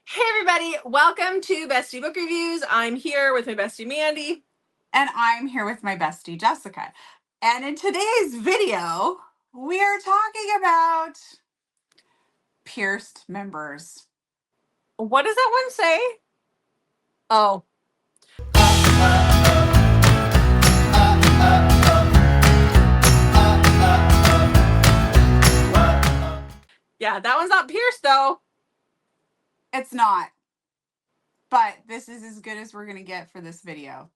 Hey everybody, welcome to Bestie Book Reviews. I'm here with my bestie Mandy. And I'm here with my bestie, Jessica. And in today's video, we are talking about pierced members. What does that one say? Oh. Yeah, that one's not pierced though. It's not, but this is as good as we're going to get for this video.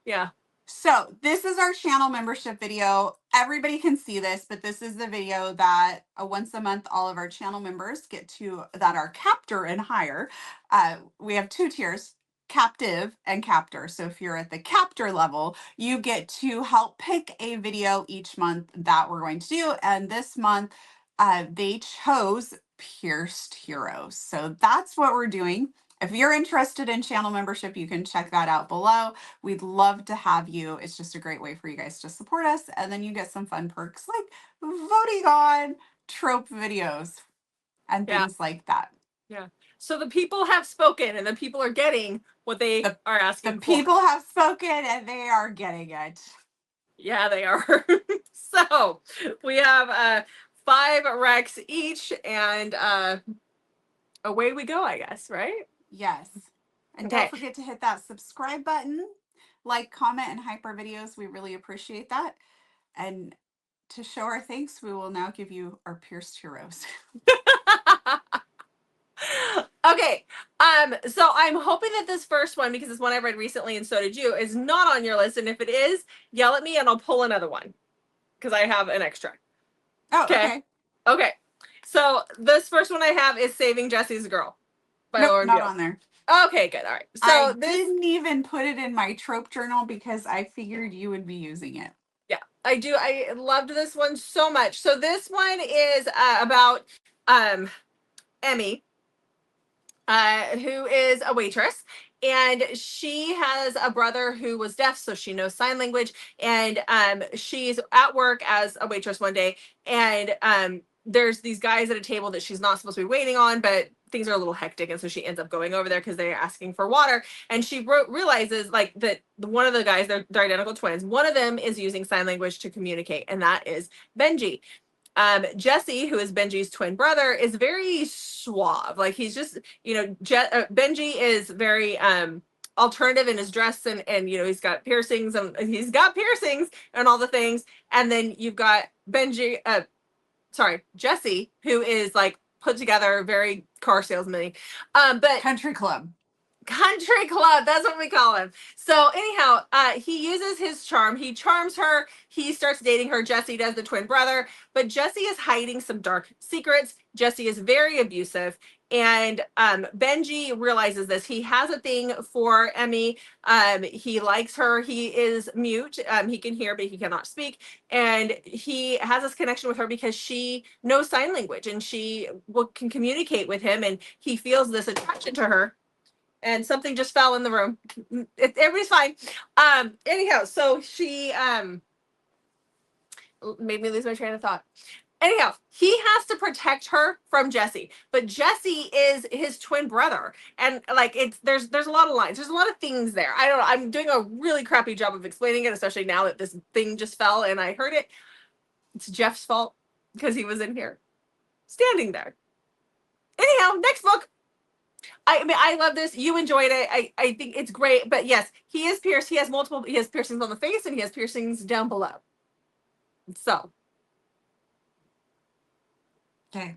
Yeah. So this is our channel membership video. Everybody can see this, but this is the video that once a month, all of our channel members get to, that are captor and higher. We have two tiers, captive and captor. So if you're at the captor level, you get to help pick a video each month that we're going to do. And this month, they chose Pierced Heroes. So that's what we're doing. If you're interested in channel membership, you can check that out below. We'd love to have you. It's just a great way for you guys to support us. And then you get some fun perks like voting on trope videos and Yeah. things like that. Yeah. So the people have spoken and the people are getting what they are asking The for. people have spoken and they are getting it. Yeah, they are. So we have 5 recs each and away we go, I guess, right? Yes. And Okay. don't forget to hit that subscribe button, like, comment, and hype our videos. We really appreciate that. And to show our thanks, we will now give you our pierced heroes. Okay. So I'm hoping that this first one, because it's one I read recently and so did you, is not on your list. And if it is, yell at me and I'll pull another one. Because I have an extra. Oh, okay. Okay. So this first one I have is Saving Jesse's Girl by Nope, Lauren not Beale. on there. Okay, good. All right. So I this didn't even put it in my trope journal because I figured you would be using it. Yeah, I do. I loved this one so much. So this one is about Emmy, who is a waitress, and she has a brother who was deaf, so she knows sign language. And she's at work as a waitress one day, and there's these guys at a table that she's not supposed to be waiting on, but things are a little hectic, and so she ends up going over there because they're asking for water. And she realizes like that one of the guys, they're identical twins. One of them is using sign language to communicate, and that is Benji. Jesse, who is Benji's twin brother, is very suave. Like he's just, Benji is very alternative in his dress, and he's got piercings and all the things. And then you've got Jesse, who is like put together, very car salesman. But Country club. Country club, that's what we call him. So anyhow, he uses his charm. He charms her. He starts dating her. Jesse does, the twin brother. But Jesse is hiding some dark secrets. Jesse is very abusive. And Benji realizes this. He has a thing for Emmy. He likes her. He is mute. He can hear, but he cannot speak. And he has this connection with her because she knows sign language and she can communicate with him. And he feels this attraction to her. And something just fell in the room. Everybody's fine. Anyhow, so she made me lose my train of thought. Anyhow, he has to protect her from Jesse, but Jesse is his twin brother, and like there's a lot of lines, there's a lot of things there. I don't know. I'm doing a really crappy job of explaining it, especially now that this thing just fell and I heard it. It's Jeff's fault because he was in here, standing there. Anyhow, next book. I mean, I love this. You enjoyed it. I think it's great. But yes, he is pierced. He has piercings on the face and he has piercings down below. So. Okay.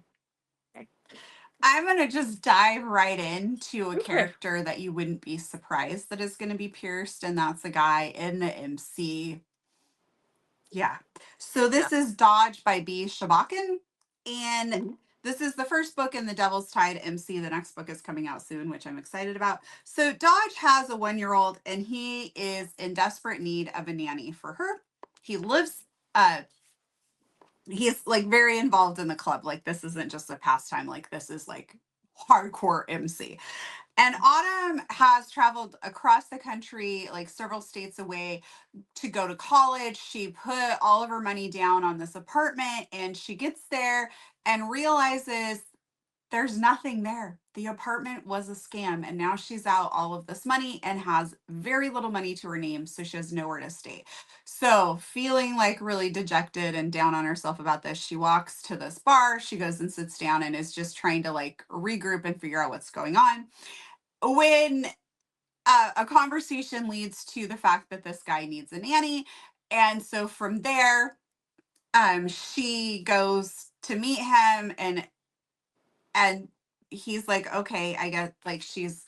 I'm going to just dive right into a character that you wouldn't be surprised that is going to be pierced, and that's a guy in the MC. Yeah. So this is Dodge by B. Shabakan, and this is the first book in the Devil's Tide MC. The next book is coming out soon, which I'm excited about. So Dodge has a 1-year-old, and he is in desperate need of a nanny for her. He lives, he's like very involved in the club. Like this isn't just a pastime. Like this is like hardcore MC. And Autumn has traveled across the country, like several states away, to go to college. She put all of her money down on this apartment, and she gets there and realizes there's nothing there. The apartment was a scam, and now she's out all of this money and has very little money to her name, so she has nowhere to stay. So, feeling like really dejected and down on herself about this, she walks to this bar. She goes and sits down and is just trying to like regroup and figure out what's going on. When a conversation leads to the fact that this guy needs a nanny, and so from there, she goes to meet him, and he's like, okay, I guess, like, she's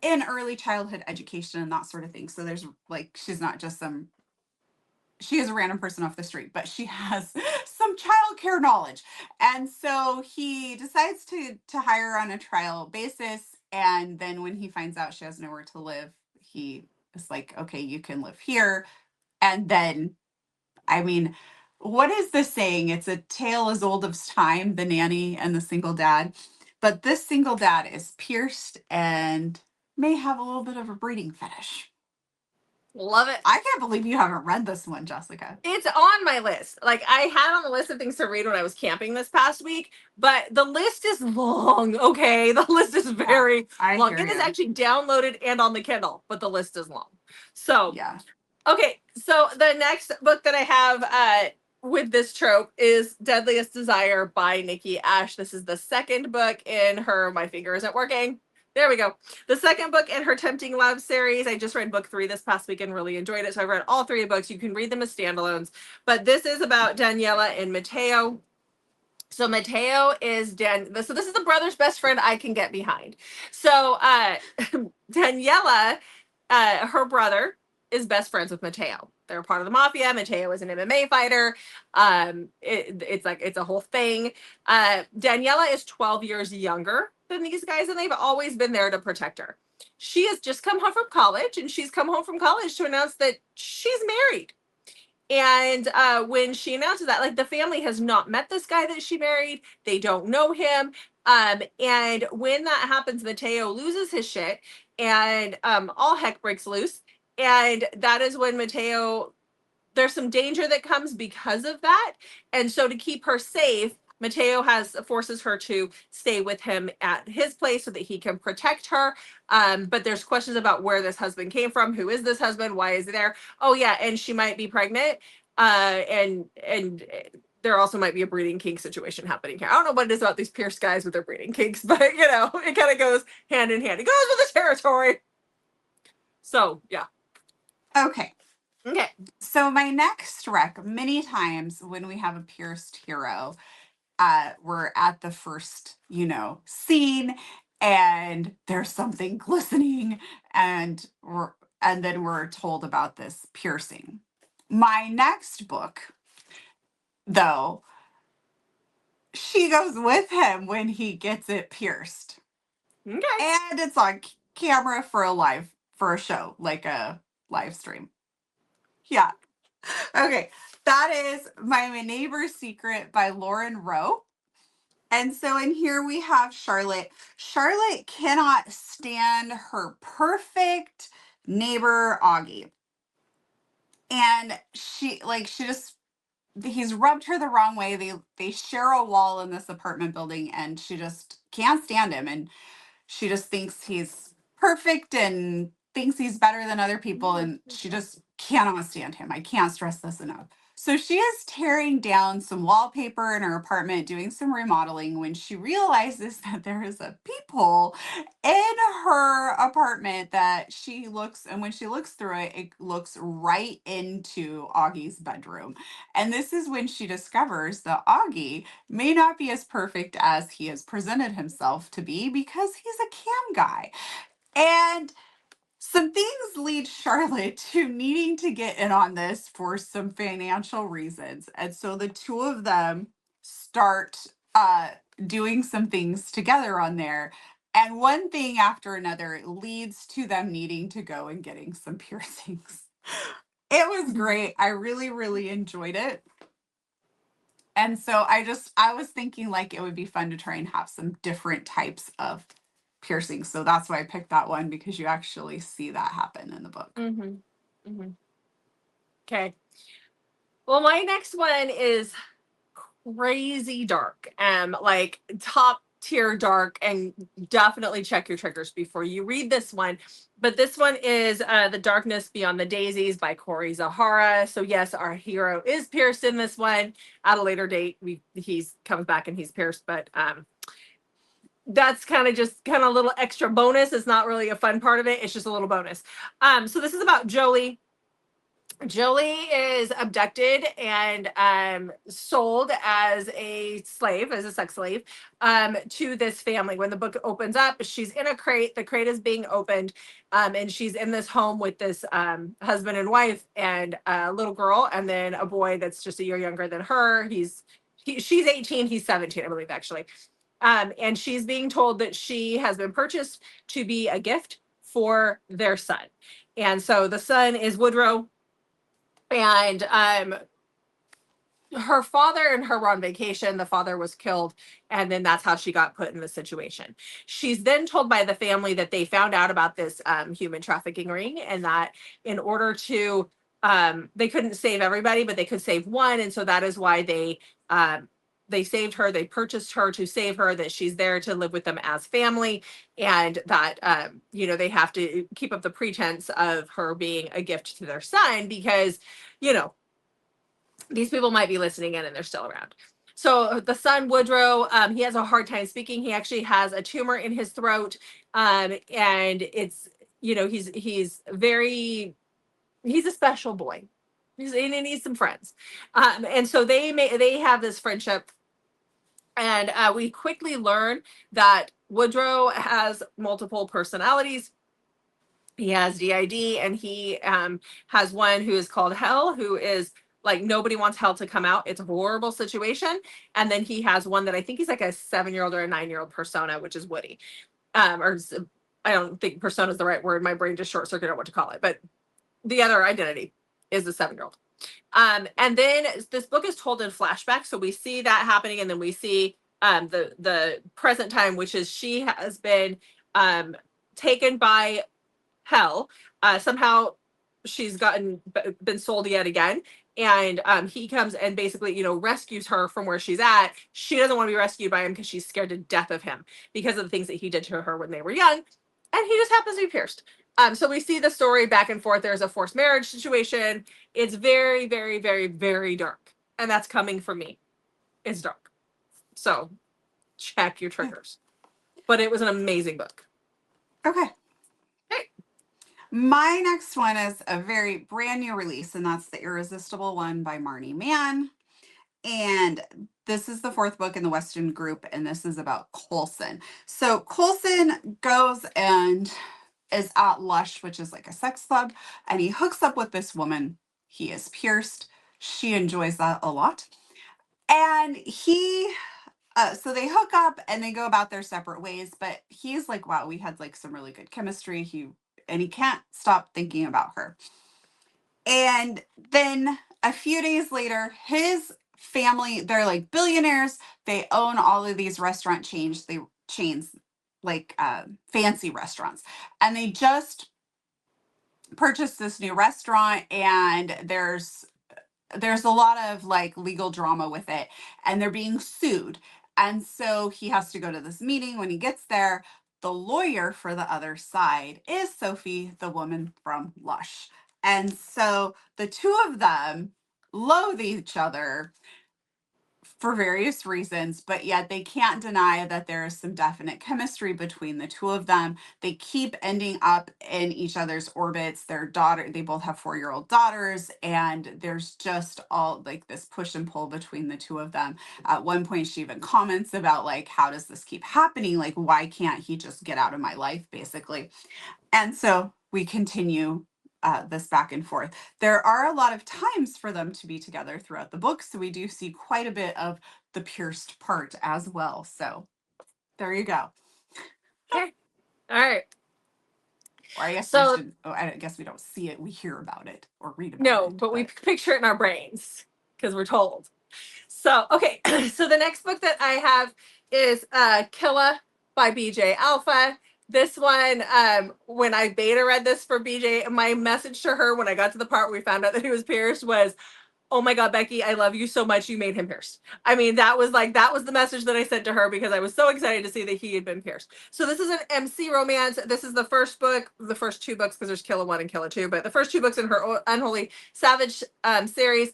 in early childhood education and that sort of thing. So there's like, she's not just some, she is a random person off the street, but she has some childcare knowledge. And so he decides to hire her on a trial basis. And then when he finds out she has nowhere to live, he is like, okay, you can live here. And then, I mean, what is the saying? It's a tale as old as time, the nanny and the single dad. But this single dad is pierced and may have a little bit of a breeding fetish. Love it. I can't believe you haven't read this one, Jessica. It's on my list. Like, I had on the list of things to read when I was camping this past week, but the list is long. Okay, the list is very long. It is actually downloaded and on the Kindle, but the list is long. So yeah. Okay, so the next book that I have with this trope is Deadliest Desire by Nikki Ash. This is the second book in her, my finger isn't working. There we go. The second book in her Tempting Love series. I just read book 3 this past week and really enjoyed it. So I've read all 3 books. You can read them as standalones. But this is about Daniela and Mateo. So Mateo is so this is the brother's best friend I can get behind. So Daniela, her brother, is best friends with Mateo. They're part of the mafia. Mateo is an MMA fighter. It's a whole thing. Daniela is 12 years younger than these guys, and they've always been there to protect her. She has just come home from college, and she's come home from college to announce that she's married. And when she announces that, like, the family has not met this guy that she married. They don't know him. And when that happens, Mateo loses his shit, and all heck breaks loose. And that is when Mateo, there's some danger that comes because of that. And so to keep her safe, Mateo forces her to stay with him at his place so that he can protect her. But there's questions about where this husband came from. Who is this husband? Why is he there? Oh yeah, and she might be pregnant. And there also might be a breeding kink situation happening here. I don't know what it is about these Pierce guys with their breeding kinks, but you know, it kind of goes hand in hand. It goes with the territory. So yeah. Okay. Okay. So my next rec, many times when we have a pierced hero, we're at the first, scene, and there's something glistening, and then we're told about this piercing. My next book, though, she goes with him when he gets it pierced. Okay. And it's on camera for a show, like a live stream. Yeah. Okay. That is My Neighbor's Secret by Lauren Rowe. And so in here we have Charlotte. Charlotte cannot stand her perfect neighbor, Augie. And he's rubbed her the wrong way. They share a wall in this apartment building, and she just can't stand him. And she just thinks he's perfect and thinks he's better than other people, and she just cannot stand him. I can't stress this enough. So she is tearing down some wallpaper in her apartment, doing some remodeling, when she realizes that there is a peephole in her apartment and when she looks through it, it looks right into Augie's bedroom. And this is when she discovers that Augie may not be as perfect as he has presented himself to be, because he's a cam guy. And some things lead Charlotte to needing to get in on this for some financial reasons. And so the two of them start doing some things together on there. And one thing after another leads to them needing to go and getting some piercings. It was great. I really, really enjoyed it. And so I was thinking like it would be fun to try and have some different types of piercings. So that's why I picked that one, because you actually see that happen in the book. Mm-hmm. Mm-hmm. Okay. Well, my next one is crazy dark. Like top tier dark, and definitely check your triggers before you read this one. But this one is The Darkness Beyond the Daisies by Cory Zahara. So yes, our hero is pierced in this one. At a later date, he's comes back and he's pierced, but that's kind of just kind of a little extra bonus. It's not really a fun part of it. It's just a little bonus. So this is about Jolie. Jolie is abducted and sold as a slave, as a sex slave, to this family. When the book opens up, she's in a crate. The crate is being opened, and she's in this home with this husband and wife and a little girl, and then a boy that's just a year younger than her. She's 18, he's 17, I believe, actually. And she's being told that she has been purchased to be a gift for their son. And so the son is Woodrow, and her father and her were on vacation. The father was killed, and then that's how she got put in the situation. She's then told by the family that they found out about this human trafficking ring, and that in order to they couldn't save everybody, but they could save one, and so that is why they saved her. They purchased her to save her, that she's there to live with them as family, and that they have to keep up the pretense of her being a gift to their son, because these people might be listening in and they're still around. So the son, Woodrow, he has a hard time speaking. He actually has a tumor in his throat. And it's, he's a special boy. And he needs some friends. And so they have this friendship. And we quickly learn that Woodrow has multiple personalities. He has DID, and he has one who is called Hell, who is like, nobody wants Hell to come out. It's a horrible situation. And then he has one that I think he's like a 7-year-old or a 9-year-old persona, which is Woody. Or I don't think persona is the right word. My brain just short circuited on what to call it. But the other identity is the 7-year-old. And then this book is told in flashback. So we see that happening, and then we see the present time, which is she has been taken by Hell. Somehow she's been sold yet again, and he comes and basically rescues her from where she's at. She doesn't want to be rescued by him because she's scared to death of him because of the things that he did to her when they were young, and he just happens to be pierced. So we see the story back and forth. There's a forced marriage situation. It's very, very, very, very dark, and that's coming from me. It's dark, so check your triggers. But it was an amazing book. Okay. Hey. My next one is a very brand new release, and that's The Irresistible One by Marnie Mann. And this is the 4th book in the Weston group, and this is about Coulson. So Coulson goes and is at Lush, which is like a sex club, and he hooks up with this woman. He is pierced. She enjoys that a lot. And so they hook up and they go about their separate ways, but he's like, wow, we had like some really good chemistry. He can't stop thinking about her. And then a few days later, his family, they're like billionaires. They own all of these restaurant chains, like fancy restaurants. And they just purchased this new restaurant, and there's a lot of like legal drama with it, and they're being sued. And so he has to go to this meeting. When he gets there, the lawyer for the other side is Sophie, the woman from Lush. And so the two of them loathe each other for various reasons, but yet they can't deny that there is some definite chemistry between the two of them. They keep ending up in each other's orbits. They both have 4-year-old daughters, and there's just all like this push and pull between the two of them. At one point, she even comments about like, how does this keep happening? Like, why can't he just get out of my life, basically? And so we continue this back and forth. There are a lot of times for them to be together throughout the book, so we do see quite a bit of the pierced part as well. So there you go. Okay. All right. Or I guess So, I guess we don't see it. We hear about it or read about it. no, but we picture it in our brains because we're told. So, okay. So the next book that I have is Killa by BJ Alpha. This one, when I beta read this for BJ, my message to her when I got to the part where we found out that he was pierced was, oh my God, Becky, I love you so much. You made him pierced. I mean, that was the message that I sent to her because I was so excited to see that he had been pierced. So this is an MC romance. This is the first book, the first two books, because there's Killa 1 and Killa 2, but the first two books in her Unholy Savage series.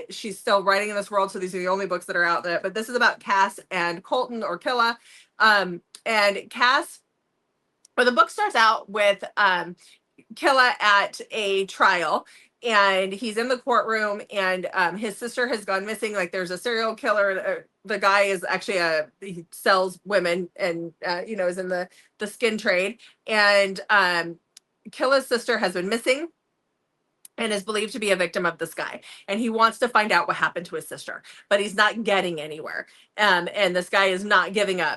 She's still writing in this world, so these are the only books that are out there. But this is about Cass and Colton, or Killa. And Cass, or the book starts out with Killa at a trial, and he's in the courtroom, and his sister has gone missing. Like, there's a serial killer. The guy is actually he sells women, and is in the skin trade. And Killa's sister has been missing and is believed to be a victim of this guy, and he wants to find out what happened to his sister, but he's not getting anywhere. And this guy is not giving any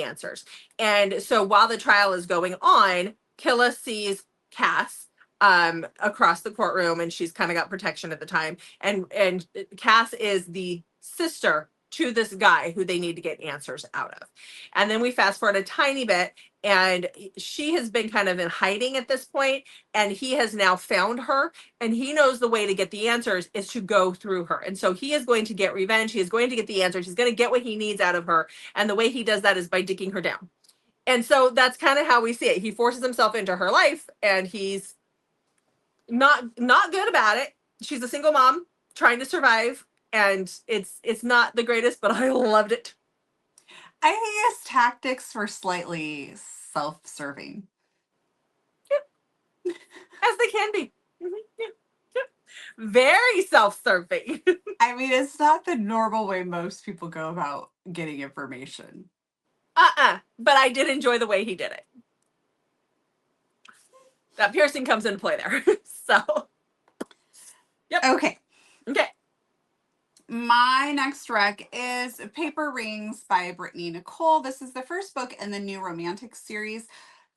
answers. And so while the trial is going on, Killa sees Cass across the courtroom, and she's kind of got protection at the time. And Cass is the sister to this guy who they need to get answers out of. And then we fast forward a tiny bit, and she has been kind of in hiding at this point, and he has now found her, and he knows the way to get the answers is to go through her. And so he is going to get revenge. He is going to get the answers. He's going to get what he needs out of her. And the way he does that is by digging her down. And so that's kind of how we see it. He forces himself into her life, and he's not good about it. She's a single mom trying to survive, and it's not the greatest, but I loved it. I think his tactics were slightly self-serving. Yeah. As they can be. Yeah. Yeah. Very self-serving. I mean, it's not the normal way most people go about getting information. But I did enjoy the way he did it. That piercing comes into play there. So, yep. Okay. Okay. My next rec is Paper Rings by Brittany Nicole. This is the first book in the new romantic series.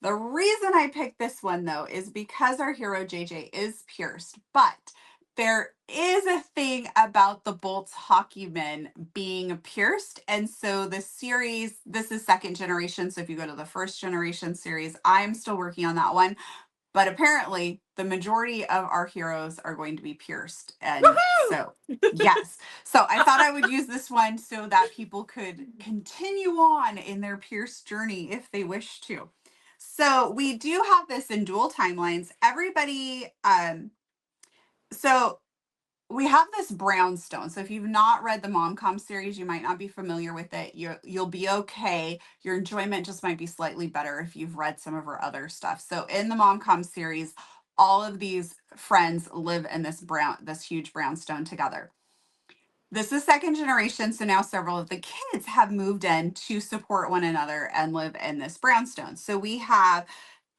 The reason I picked this one, though, is because our hero JJ is pierced, but there is a thing about the Bolts hockey men being pierced. And so the series, this is second generation. So if you go to the first generation series, I'm still working on that one. But apparently the majority of our heroes are going to be pierced. And so, yes. So I thought I would use this one so that people could continue on in their pierced journey if they wish to. So we do have this in dual timelines. Everybody, so we have this brownstone. So if you've not read the Momcom series, you might not be familiar with it. You'll be okay. Your enjoyment just might be slightly better if you've read some of her other stuff. So in the Momcom series, all of these friends live in this huge brownstone together. This is second generation, so now several of the kids have moved in to support one another and live in this brownstone. So we have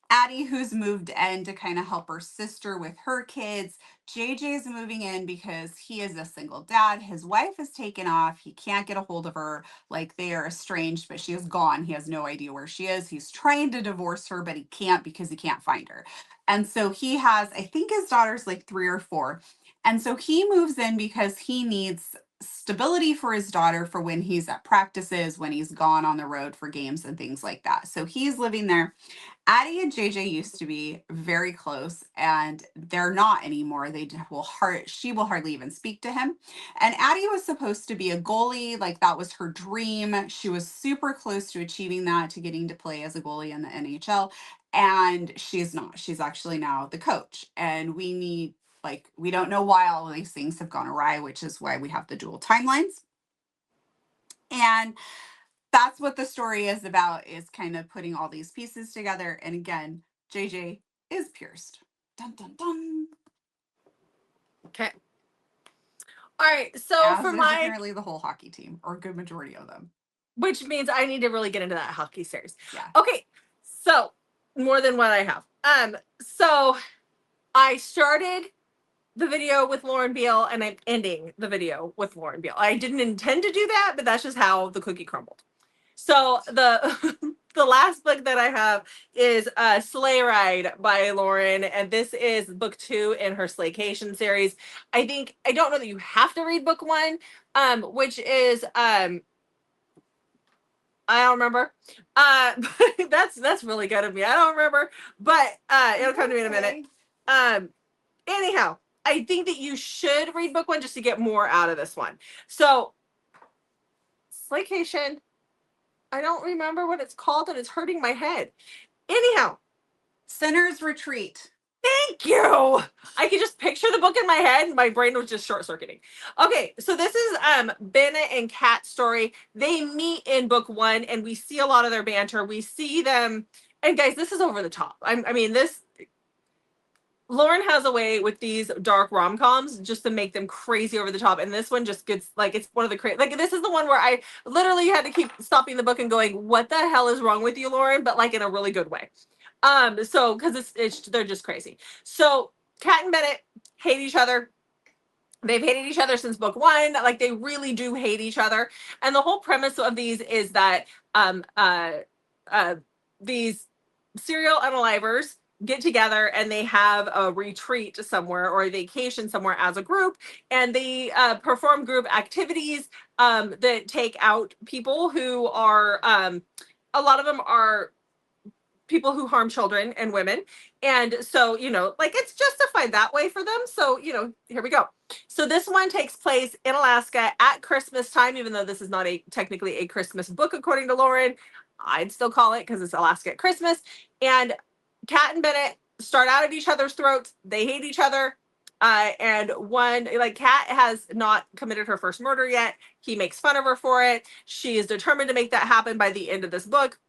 Addie, who's moved in to kind of help her sister with her kids. JJ's moving in because he is a single dad. His wife is taken off. He can't get a hold of her. Like, they are estranged, but she is gone. He has no idea where she is. He's trying to divorce her, but he can't because he can't find her. And so he has, I think his daughter's like 3 or 4. And so he moves in because he needs stability for his daughter for when he's at practices, when he's gone on the road for games and things like that. So he's living there. Addie and JJ used to be very close, and they're not anymore. She will hardly even speak to him. And Addie was supposed to be a goalie, like that was her dream. She was super close to achieving that, to getting to play as a goalie in the NHL. And she's not. She's actually now the coach. And we don't know why all of these things have gone awry, which is why we have the dual timelines. And that's what the story is about, is kind of putting all these pieces together. And again, JJ is pierced. Dun, dun, dun. Okay. All right. So as is apparently the whole hockey team, or a good majority of them. Which means I need to really get into that hockey series. Yeah. Okay. So more than what I have. So I started the video with Lauren Beale, and I'm ending the video with Lauren Beale. I didn't intend to do that, but that's just how the cookie crumbled. So the the last book that I have is Sleigh Ride by Lauren, and this is book 2 in her Slaycation series. I don't know that you have to read book 1, which is I don't remember. That's really good of me. I don't remember, but it'll come to me in a minute. Anyhow, I think that you should read book one just to get more out of this one. So, Slaycation, I don't remember what it's called and it's hurting my head. Anyhow, Sinner's Retreat. thank you. I could just picture the book in my head and my brain was just short circuiting. Okay, so this is Bennett and Kat's story. They meet in book one and we see a lot of their banter. We see them, and guys, this is over the top. I mean, this Lauren has a way with these dark rom-coms just to make them crazy over the top. And this one just gets like, it's one of the crazy, like this is the one where I literally had to keep stopping the book and going, what the hell is wrong with you, Lauren? But like in a really good way. So because it's they're just crazy. So Kat and Bennett hate each other. They've hated each other since book one. Like they really do hate each other. And the whole premise of these is that these serial unalivers get together and they have a retreat somewhere or a vacation somewhere as a group, and they perform group activities that take out people who are a lot of them are people who harm children and women. And so, like it's justified that way for them. So, here we go. So this one takes place in Alaska at Christmas time, even though this is not technically a Christmas book, according to Lauren. I'd still call it because it's Alaska at Christmas. And Kat and Bennett start out at each other's throats. They hate each other. And one, like Kat has not committed her first murder yet. He makes fun of her for it. She is determined to make that happen by the end of this book,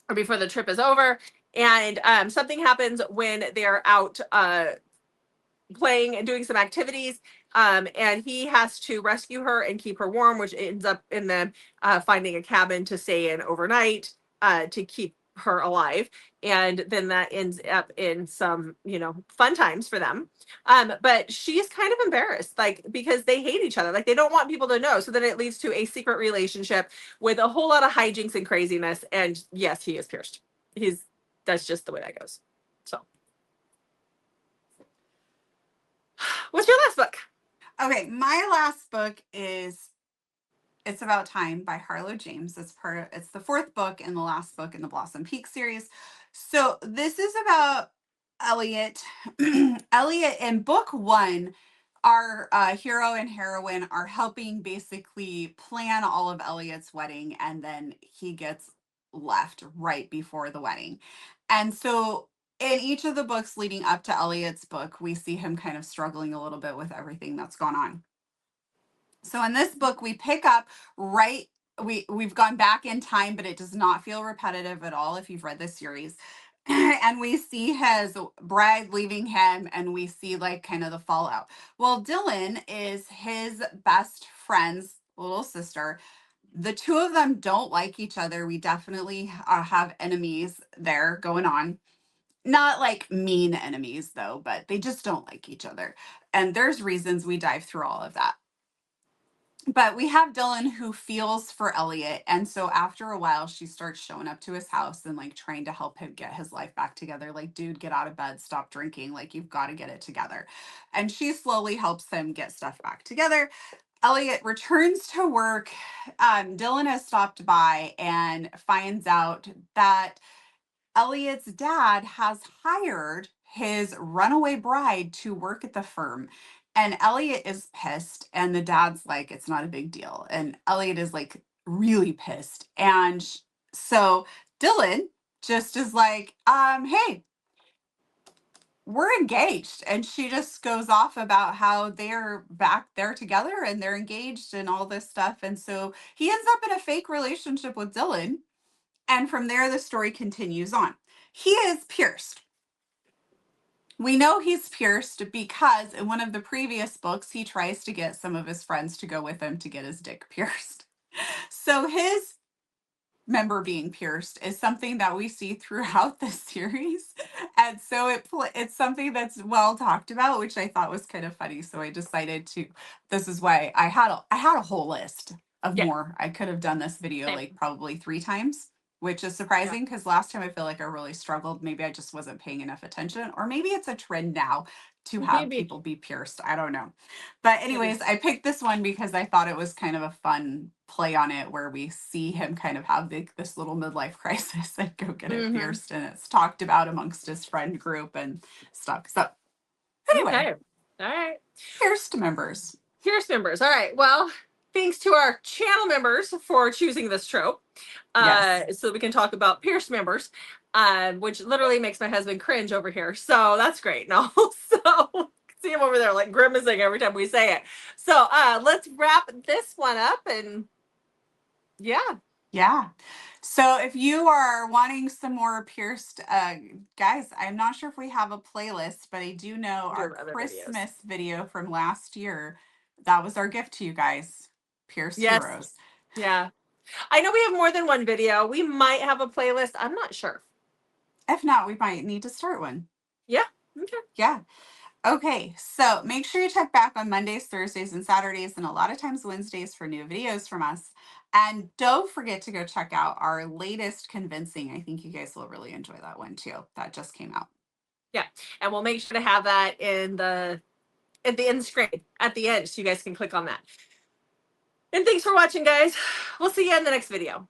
or before the trip is over. And something happens when they're out playing and doing some activities. And he has to rescue her and keep her warm, which ends up in them finding a cabin to stay in overnight to keep her alive. And then that ends up in some, fun times for them. But she's kind of embarrassed, like, because they hate each other. Like, they don't want people to know. So then it leads to a secret relationship with a whole lot of hijinks and craziness. And yes, he is pierced. That's just the way that goes. So, what's your last book? Okay, my last book is It's About Time by Harlow James. It's the fourth book and the last book in the Blossom Peak series. So this is about Elliot. Elliot in book one, our hero and heroine are helping basically plan all of Elliot's wedding, and then he gets left right before the wedding. And so in each of the books leading up to Elliot's book, we see him kind of struggling a little bit with everything that's gone on. So in this book, we pick up right. We've gone back in time, but it does not feel repetitive at all if you've read this series. And we see his bride leaving him, and we see like kind of the fallout. Well, Dylan is his best friend's little sister. The two of them don't like each other. We definitely have enemies there going on. Not like mean enemies, though, but they just don't like each other. And there's reasons. We dive through all of that. But we have Dylan who feels for Elliot. And so after a while, she starts showing up to his house and like trying to help him get his life back together. Like, dude, get out of bed, stop drinking. Like, you've got to get it together. And she slowly helps him get stuff back together. Elliot returns to work. Dylan has stopped by and finds out that Elliot's dad has hired his runaway bride to work at the firm. And Elliot is pissed, and the dad's like, it's not a big deal. And Elliot is like really pissed. And so Dylan just is like, hey, we're engaged. And she just goes off about how they're back there together and they're engaged and all this stuff. And so he ends up in a fake relationship with Dylan. And from there, the story continues on. He is pierced. We know he's pierced because in one of the previous books, he tries to get some of his friends to go with him to get his dick pierced. So his member being pierced is something that we see throughout the series. And so it's something that's well talked about, which I thought was kind of funny. So I decided to, this is why I had a whole list of Yeah. more. I could have done this video Same. like probably 3 times, which is surprising because last time I feel like I really struggled. Maybe I just wasn't paying enough attention, or maybe it's a trend now to have Maybe. people be pierced. I don't know. But anyways, I picked this one because I thought it was kind of a fun play on it where we see him kind of have this little midlife crisis and go get it pierced, and it's talked about amongst his friend group and stuff. So anyway, Okay. All right. Pierced members. Pierce members. All right. Well, thanks to our channel members for choosing this trope. Yes. So we can talk about Pierce members, which literally makes my husband cringe over here. So that's great. No, so see him over there like grimacing every time we say it. So let's wrap this one up and yeah. Yeah. So if you are wanting some more pierced, guys, I'm not sure if we have a playlist, but I do know our Other videos. Christmas video from last year. That was our gift to you guys. Pierced Yes. heroes. Yeah. I know we have more than one video. We might have a playlist. I'm not sure. If not, we might need to start one. Yeah. Okay. Yeah. Okay, so make sure you check back on Mondays, Thursdays, and Saturdays, and a lot of times Wednesdays for new videos from us. And don't forget to go check out our latest convincing. I think you guys will really enjoy that one too. That just came out. Yeah. And we'll make sure to have that in at the end screen at the end so you guys can click on that. And thanks for watching, guys. We'll see you in the next video.